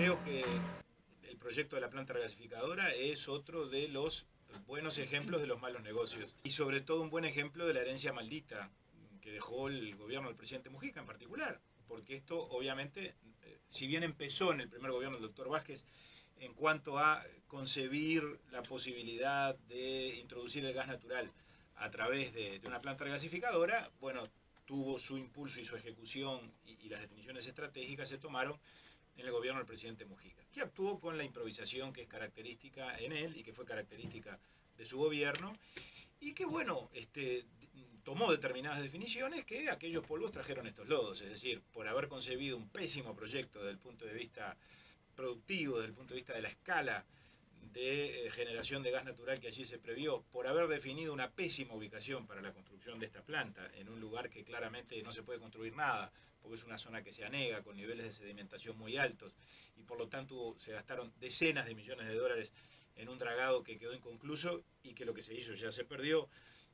creo que el proyecto de la planta regasificadora es otro de los buenos ejemplos de los malos negocios y sobre todo un buen ejemplo de la herencia maldita que dejó el gobierno del presidente Mujica en particular, porque esto obviamente, si bien empezó en el primer gobierno del doctor Vázquez en cuanto a concebir la posibilidad de introducir el gas natural a través de una planta regasificadora, bueno, tuvo su impulso y su ejecución y las definiciones estratégicas se tomaron en el gobierno del presidente Mujica, que actuó con la improvisación que es característica en él y que fue característica de su gobierno, y que bueno, tomó determinadas definiciones que aquellos polvos trajeron estos lodos, es decir, por haber concebido un pésimo proyecto desde el punto de vista productivo, desde el punto de vista de la escala de generación de gas natural que allí se previó, por haber definido una pésima ubicación para la construcción de esta planta, en un lugar que claramente no se puede construir nada, porque es una zona que se anega, con niveles de sedimentación muy altos, y por lo tanto se gastaron decenas de millones de dólares en un dragado que quedó inconcluso y que lo que se hizo ya se perdió.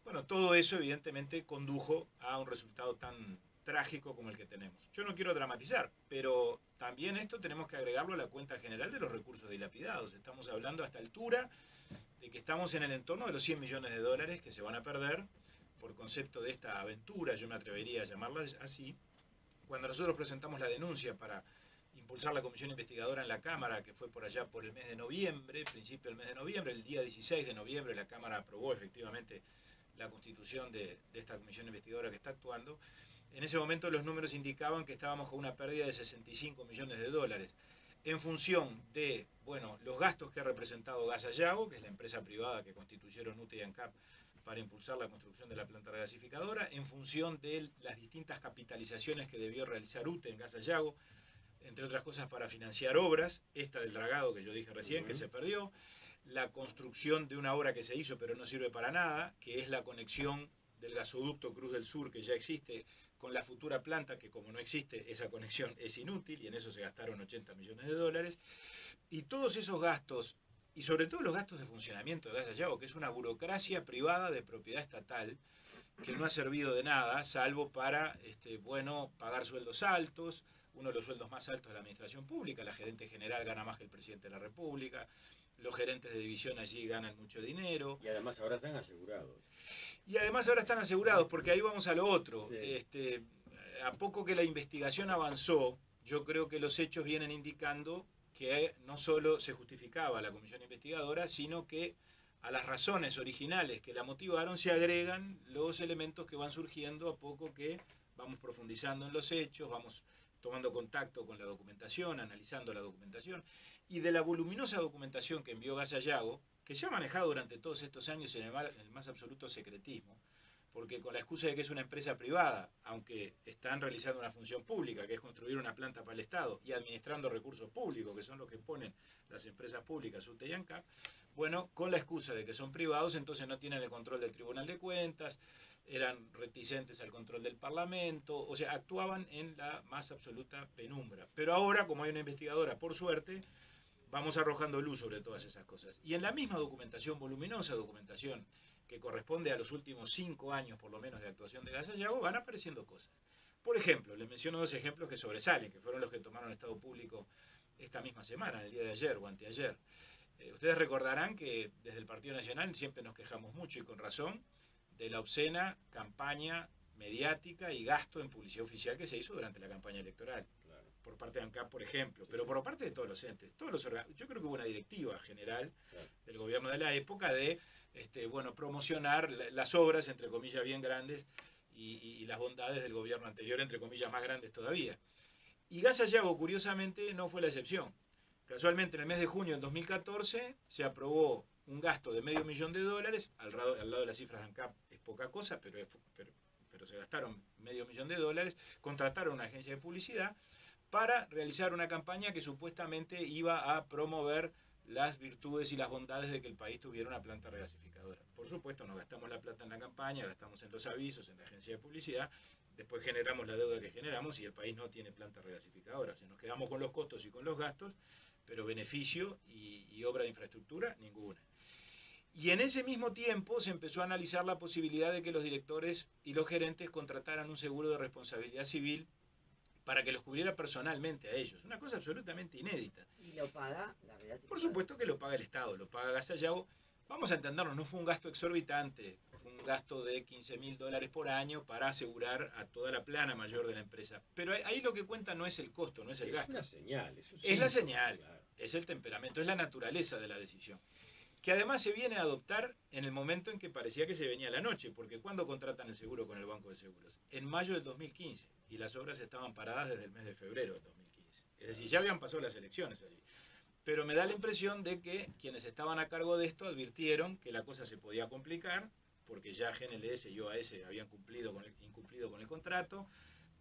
Bueno, todo eso evidentemente condujo a un resultado tan trágico como el que tenemos. Yo no quiero dramatizar, pero también esto tenemos que agregarlo a la cuenta general de los recursos dilapidados. Estamos hablando a esta altura de que estamos en el entorno de los 100 millones de dólares que se van a perder por concepto de esta aventura, yo me atrevería a llamarla así. Cuando nosotros presentamos la denuncia para impulsar la comisión investigadora en la Cámara, que fue por allá por el mes de noviembre, principio del mes de noviembre, el día 16 de noviembre la Cámara aprobó efectivamente la constitución de esta comisión investigadora que está actuando. En ese momento los números indicaban que estábamos con una pérdida de 65 millones de dólares en función de, bueno, los gastos que ha representado Gas Ayago, que es la empresa privada que constituyeron UTE y ANCAP para impulsar la construcción de la planta regasificadora, en función de las distintas capitalizaciones que debió realizar UTE en Gas Ayago, entre otras cosas para financiar obras, esta del dragado que yo dije recién, que se perdió, la construcción de una obra que se hizo pero no sirve para nada, que es la conexión del gasoducto Cruz del Sur que ya existe con la futura planta, que como no existe, esa conexión es inútil y en eso se gastaron 80 millones de dólares. Y todos esos gastos, y sobre todo los gastos de funcionamiento de Gas Ayago, que es una burocracia privada de propiedad estatal, que no ha servido de nada, salvo para, bueno, pagar sueldos altos, uno de los sueldos más altos de la administración pública, la gerente general gana más que el presidente de la República, los gerentes de división allí ganan mucho dinero. Y además ahora están asegurados. Y además ahora están asegurados, porque ahí vamos a lo otro. Sí. A poco que la investigación avanzó, yo creo que los hechos vienen indicando que no solo se justificaba la comisión investigadora, sino que a las razones originales que la motivaron se agregan los elementos que van surgiendo a poco que vamos profundizando en los hechos, vamos tomando contacto con la documentación, analizando la documentación, y de la voluminosa documentación que envió Gas Ayago, que se ha manejado durante todos estos años en el más absoluto secretismo, porque con la excusa de que es una empresa privada, aunque están realizando una función pública, que es construir una planta para el Estado, y administrando recursos públicos, que son los que ponen las empresas públicas, UTE y ANCAP, bueno, con la excusa de que son privados, entonces no tienen el control del Tribunal de Cuentas, eran reticentes al control del Parlamento, o sea, actuaban en la más absoluta penumbra. Pero ahora, como hay una investigadora, por suerte, vamos arrojando luz sobre todas esas cosas. Y en la misma documentación, voluminosa documentación, que corresponde a los últimos 5 años por lo menos de actuación de Gas Ayago, van apareciendo cosas. Por ejemplo, les menciono dos ejemplos que sobresalen, que fueron los que tomaron Estado Público esta misma semana, el día de ayer o anteayer. Ustedes recordarán que desde el Partido Nacional siempre nos quejamos mucho y con razón de la obscena campaña mediática y gasto en publicidad oficial que se hizo durante la campaña electoral. Claro. Por parte de ANCAP, por ejemplo, Sí, pero sí. por parte de todos los entes, todos los yo creo que hubo una directiva general Claro. del gobierno de la época de bueno, promocionar las obras, entre comillas, bien grandes y las bondades del gobierno anterior, entre comillas, más grandes todavía. Y Gas Ayago, curiosamente, no fue la excepción. Casualmente, en el mes de junio del 2014 se aprobó un gasto de $500.000, al lado de las cifras de ANCAP es poca cosa, pero se gastaron $500.000, contrataron una agencia de publicidad para realizar una campaña que supuestamente iba a promover las virtudes y las bondades de que el país tuviera una planta regasificadora. Por supuesto, nos gastamos la plata en la campaña, gastamos en los avisos, en la agencia de publicidad, después generamos la deuda que generamos y el país no tiene planta regasificadora. O sea, nos quedamos con los costos y con los gastos, pero beneficio y obra de infraestructura, ninguna. Y en ese mismo tiempo se empezó a analizar la posibilidad de que los directores y los gerentes contrataran un seguro de responsabilidad civil para que los cubriera personalmente a ellos. Una cosa absolutamente inédita. ¿Y lo paga la verdad? Por supuesto que lo paga el Estado, lo paga Gasallao. Vamos a entendernos, no fue un gasto exorbitante, fue un gasto de $15.000 por año para asegurar a toda la plana mayor de la empresa. Pero ahí lo que cuenta no es el costo, no es el gasto. Es una señal, eso Es la síntoma, señal, claro. es el temperamento, es la naturaleza de la decisión. Que además se viene a adoptar en el momento en que parecía que se venía la noche, porque ¿cuándo contratan el seguro con el Banco de Seguros? En mayo del 2015, y las obras estaban paradas desde el mes de febrero del 2015. Es decir, ya habían pasado las elecciones allí. Pero me da la impresión de que quienes estaban a cargo de esto advirtieron que la cosa se podía complicar, porque ya GNLS y OAS habían incumplido con el contrato,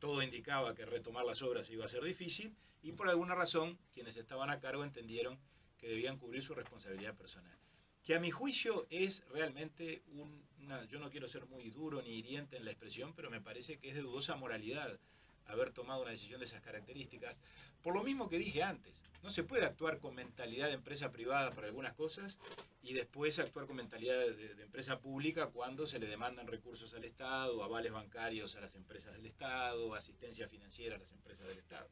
todo indicaba que retomar las obras iba a ser difícil, y por alguna razón quienes estaban a cargo entendieron que debían cubrir su responsabilidad personal. Que a mi juicio es realmente yo no quiero ser muy duro ni hiriente en la expresión, pero me parece que es de dudosa moralidad haber tomado una decisión de esas características, por lo mismo que dije antes. No se puede actuar con mentalidad de empresa privada para algunas cosas y después actuar con mentalidad de empresa pública cuando se le demandan recursos al Estado, avales bancarios a las empresas del Estado, asistencia financiera a las empresas del Estado.